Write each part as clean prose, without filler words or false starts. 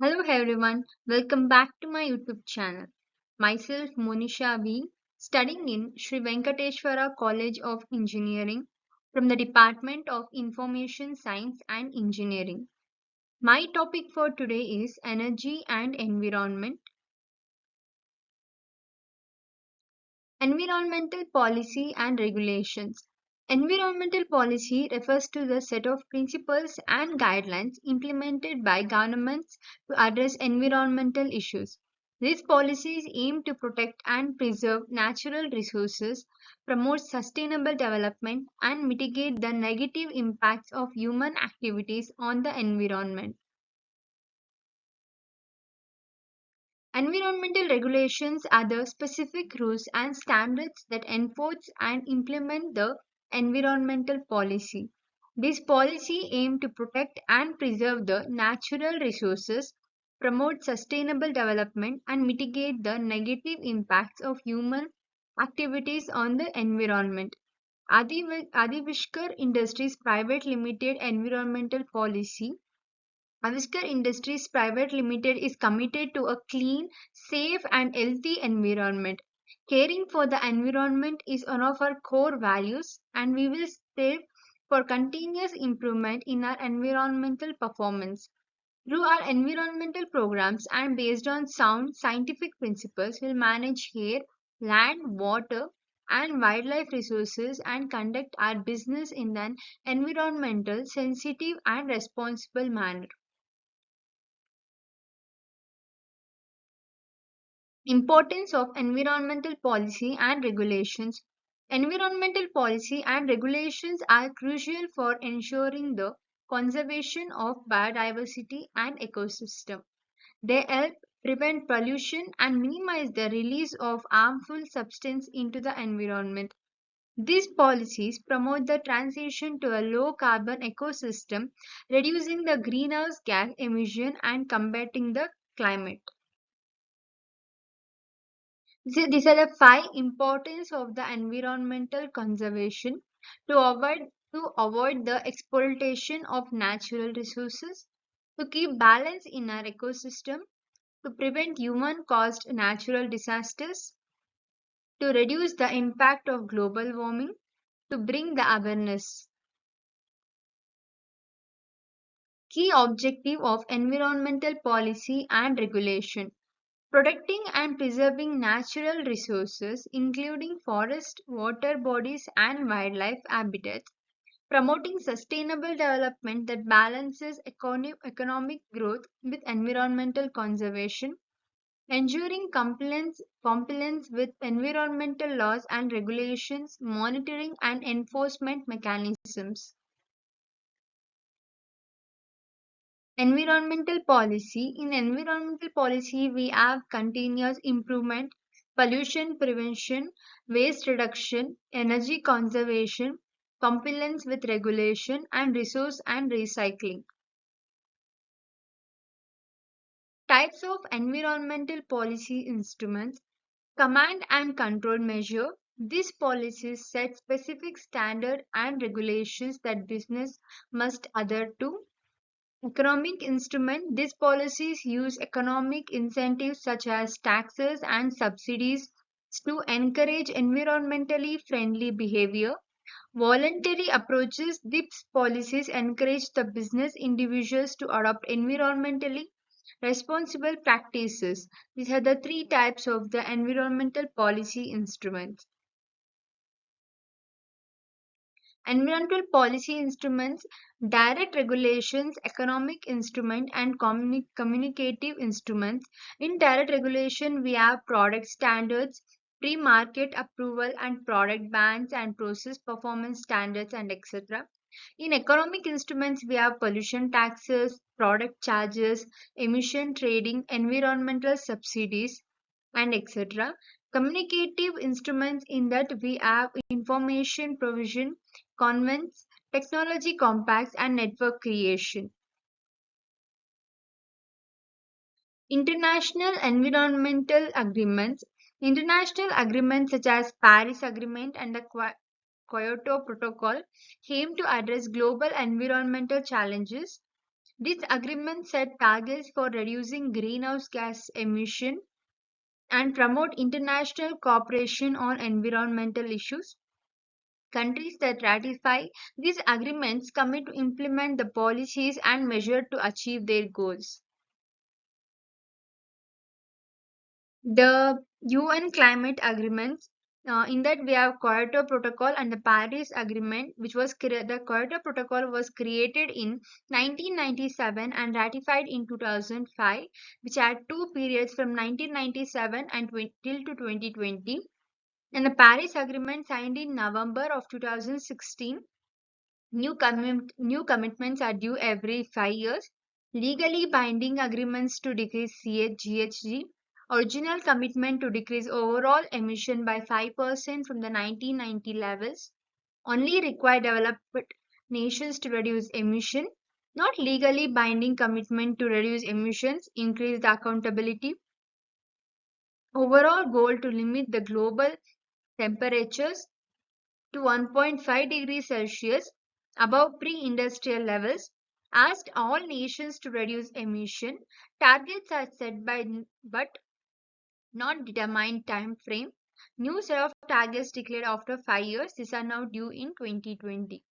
Hello everyone, welcome back to my YouTube channel. Myself Monisha V, studying in Sri Venkateshwara College of Engineering from the Department of Information Science and Engineering. My topic for today is energy and environment. Environmental policy and regulations. Environmental policy refers to the set of principles and guidelines implemented by governments to address environmental issues. These policies aim to protect and preserve natural resources, promote sustainable development, and mitigate the negative impacts of human activities on the environment. Environmental regulations are the specific rules and standards that enforce and implement the environmental policy. This policy aims to protect and preserve the natural resources, promote sustainable development, and mitigate the negative impacts of human activities on the environment. Adivishkar Industries Private Limited Environmental Policy. Aviskar Industries Private Limited is committed to a clean, safe, and healthy environment. Caring for the environment is one of our core values, and we will strive for continuous improvement in our environmental performance. Through our environmental programs and based on sound scientific principles, we'll manage air, land, water, and wildlife resources and conduct our business in an environmental, sensitive, and responsible manner. Importance of environmental policy and regulations. Environmental policy and regulations are crucial for ensuring the conservation of biodiversity and ecosystem. They help prevent pollution and minimize the release of harmful substances into the environment. These policies promote the transition to a low carbon ecosystem, reducing the greenhouse gas emission and combating the climate. These are the five importance of the environmental conservation to avoid the exploitation of natural resources, to keep balance in our ecosystem, to prevent human caused natural disasters, to reduce the impact of global warming, to bring the awareness. Key objective of environmental policy and regulation. Protecting and preserving natural resources, including forest, water bodies, and wildlife habitats. Promoting sustainable development that balances economic growth with environmental conservation. Ensuring compliance with environmental laws and regulations, monitoring and enforcement mechanisms. Environmental policy. In environmental policy, we have continuous improvement, pollution prevention, waste reduction, energy conservation, compliance with regulation, and resource and recycling. Types of environmental policy instruments. Command and control measure. These policies set specific standards and regulations that business must adhere to. Economic instrument. These policies use economic incentives such as taxes and subsidies to encourage environmentally friendly behavior. Voluntary approaches. These policies encourage the business individuals to adopt environmentally responsible practices. These are the three types of the environmental policy instruments. Environmental policy instruments, direct regulations, economic instrument, and communicative instruments. In direct regulation, we have product standards, pre-market approval and product bans and process performance standards and etc. In economic instruments, we have pollution taxes, product charges, emission trading, environmental subsidies, and etc. Communicative instruments in that we have information provision, convents, technology compacts, and network creation. International environmental agreements. International agreements such as Paris Agreement and the Kyoto Protocol aim to address global environmental challenges. This agreement set targets for reducing greenhouse gas emission and promote international cooperation on environmental issues. Countries that ratify these agreements commit to implement the policies and measures to achieve their goals. The UN climate agreements, in that we have Kyoto Protocol and the Paris Agreement, the Kyoto Protocol was created in 1997 and ratified in 2005, which had two periods from 1997 and till to 2020. And the Paris Agreement signed in November of 2016. New commitments are due every 5 years. Legally binding agreements to decrease GHG. Original commitment to decrease overall emission by 5% from the 1990 levels. Only require developed nations to reduce emission. Not legally binding commitment to reduce emissions. Increase the accountability. Overall goal to limit the global temperatures to 1.5 degrees Celsius above pre-industrial levels, asked all nations to reduce emission. Targets are set by but not determined time frame. New set of targets declared after 5 years. These are now due in 2020.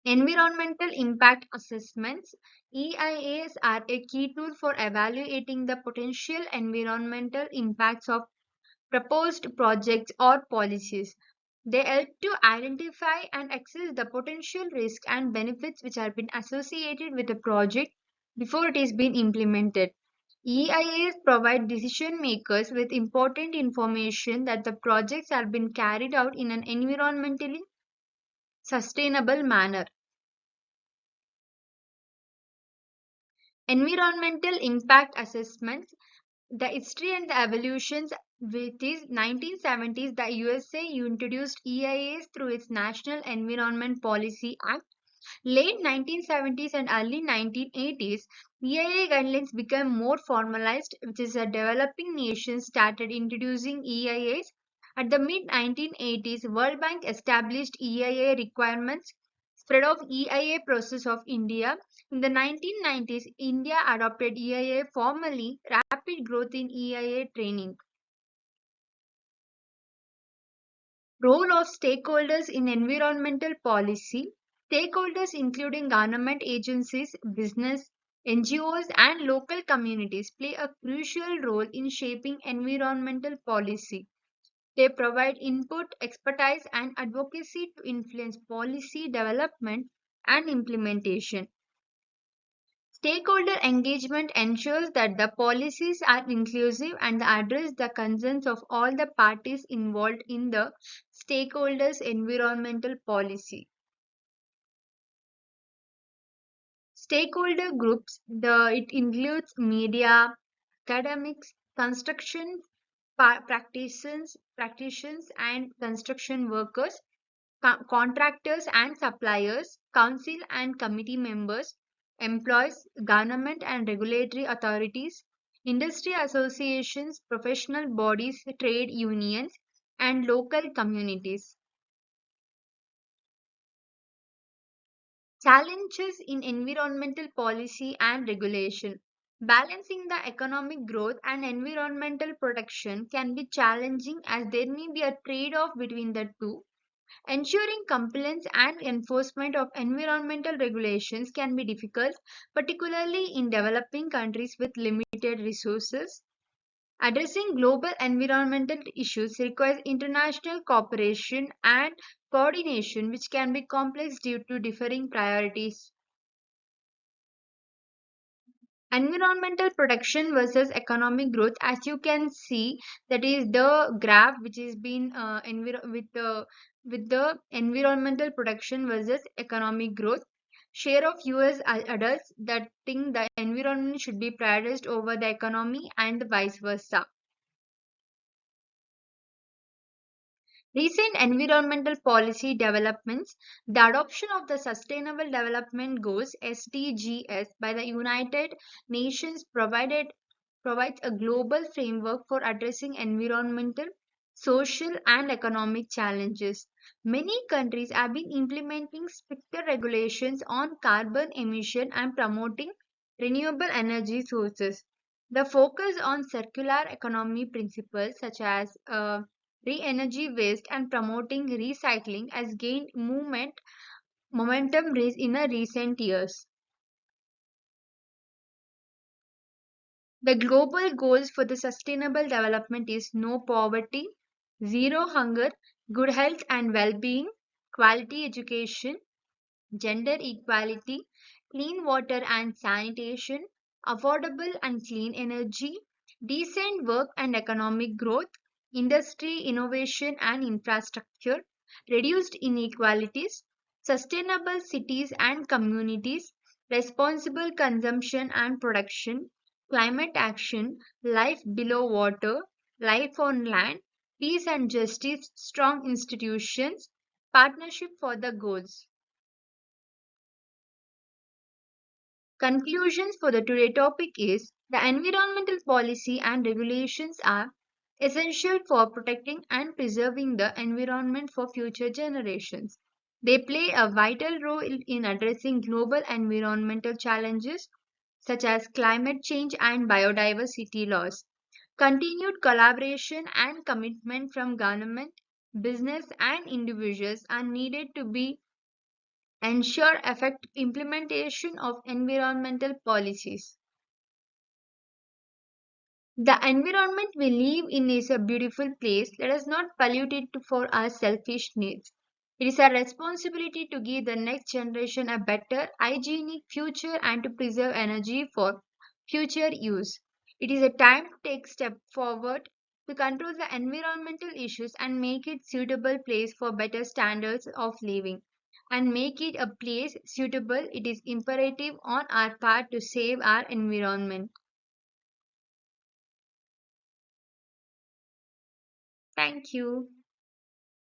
Environmental impact assessments. EIAs are a key tool for evaluating the potential environmental impacts of proposed projects or policies. They help to identify and assess the potential risks and benefits which have been associated with a project before it is being implemented. EIAs provide decision makers with important information that the projects are being carried out in an environmentally sustainable manner. Environmental impact assessments. The history and the evolutions. With is 1970s, the USA introduced EIAs through its National Environment Policy Act. Late 1970s and early 1980s, EIA guidelines became more formalized, which is a developing nations started introducing EIAs. At the mid 1980s, World Bank established EIA requirements. Spread of EIA process of India. In the 1990s, India adopted EIA formally. Rapid growth in EIA training. Role of stakeholders in environmental policy. Stakeholders, including government agencies, business, NGOs, and local communities, play a crucial role in shaping environmental policy. They provide input, expertise, and advocacy to influence policy development and implementation. Stakeholder engagement ensures that the policies are inclusive and address the concerns of all the parties involved in the stakeholders' environmental policy. Stakeholder groups, it includes media, academics, construction practitioners and construction workers, contractors and suppliers, council and committee members, employees, government and regulatory authorities, industry associations, professional bodies, trade unions, and local communities. Challenges in environmental policy and regulation. Balancing the economic growth and environmental protection can be challenging as there may be a trade off between the two. Ensuring compliance and enforcement of environmental regulations can be difficult, particularly in developing countries with limited resources. Addressing global environmental issues requires international cooperation and coordination, which can be complex due to differing priorities. Environmental protection versus economic growth, as you can see, that is the graph which is been with the environmental protection versus economic growth. Share of US adults that think the environment should be prioritized over the economy and vice versa. Recent environmental policy developments. The adoption of the Sustainable Development Goals (SDGs) by the United Nations provides a global framework for addressing environmental social, and economic challenges. Many countries have been implementing stricter regulations on carbon emission and promoting renewable energy sources. The focus on circular economy principles such as re-energy waste and promoting recycling has gained momentum in a recent years. The global goals for the sustainable development is no poverty, zero hunger, good health and well-being, quality education, gender equality, clean water and sanitation, affordable and clean energy, decent work and economic growth, industry, innovation and infrastructure, reduced inequalities, sustainable cities and communities, responsible consumption and production, climate action, life below water, life on land, peace and justice, strong institutions, partnership for the goals. Conclusions for the today topic is the environmental policy and regulations are essential for protecting and preserving the environment for future generations. They play a vital role in addressing global environmental challenges such as climate change and biodiversity loss. Continued collaboration and commitment from government, business, and individuals are needed to be ensure effective implementation of environmental policies. The environment we live in is a beautiful place. Let us not pollute it for our selfish needs. It is our responsibility to give the next generation a better, hygienic future and to preserve energy for future use. It is a time to take step forward to control the environmental issues and make it suitable place for better standards of living. And make it a place suitable, it is imperative on our part to save our environment. Thank you.